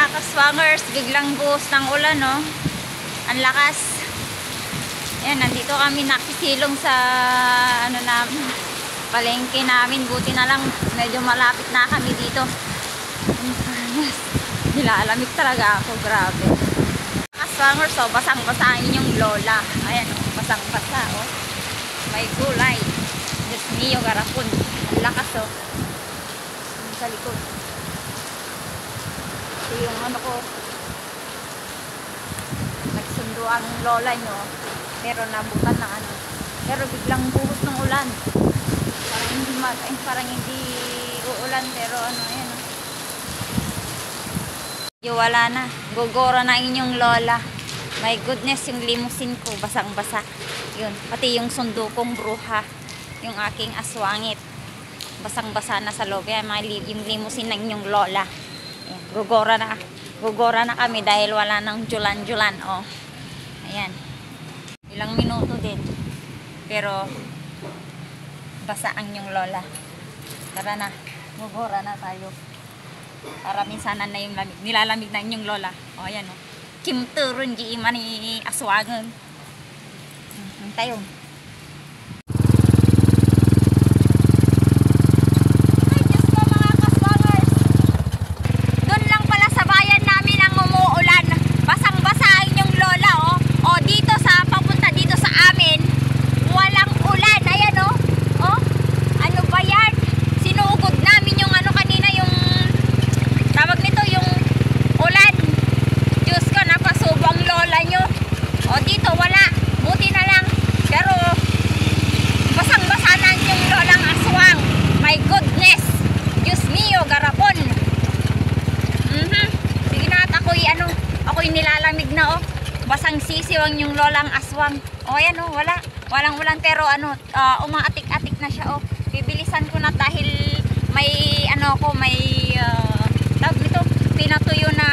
mga kaswangers, biglang buhos ng ulan, no? Ang lakas. Ayan, nandito kami nakisilong sa palengke namin. Buti na lang medyo malapit na kami dito. Nilalamig talaga ako, grabe. Kaswangers, oh, basang-basahin yung lola. Ayan, oh, basang-basa, oh. May gulay. Diyos mio, garapon. Ang lakas, oh. Sa likod. Ito yung ano ko. Nagsundo ang lola nyo. Pero nabutan ng ano. Pero biglang buhos ng ulan. Parang hindi uulan. Pero ano, ayan, oh. Wala na. Gogora na inyong lola. My goodness, yung limousine ko basang-basa. Yun. Pati yung sundo kong bruha. Yung aking aswangit. Basang-basa na sa loob. Yan, yung limousine ng inyong lola. Ayan. Gogora na. Gogora na kami dahil wala nang julan-julan. Oh. Ayan. Ilang minuto din. Pero basa ang inyong lola. Tara na. Gogora na tayo. Para minsanan na yung lamig. Nilalamig na inyong lola. O, ayan, o. Kim turun di mani aswangan. Tayo. Ay, Diyos ko mga kaswangers. Doon lang pala sa bayan namin ang umuulan. Basang-basahin yung lola, o. O, dito sa, papunta dito sa amin, walang ulan. Ayan, o. O, ano ba yan? Sinugod namin yung ano kanina, yung tawag nito, yung ulan. Diyos ko, napasubang lola nyo. O, dito wala. Buti na lang. Pero basang-basa na yung lolang aswang. My goodness. Diyos mio, garapon. Sige na, at ako'y nilalamig na, oh. Basang sisiwang yung lolang aswang. O, ayan, oh, wala. Walang ulan, pero umaatik-atik na siya, oh. Bibilisan ko na dahil may tawag nito, pinatuyo na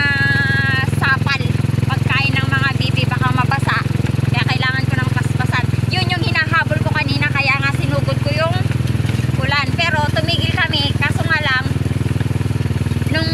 sapal. Pagkain ng mga bibi baka mabasa. Kaya kailangan ko ng paspasan. Yun yung hinahabol ko kanina, kaya nga sinugod ko yung ulan. Pero tumigil kami, kaso nga lang nung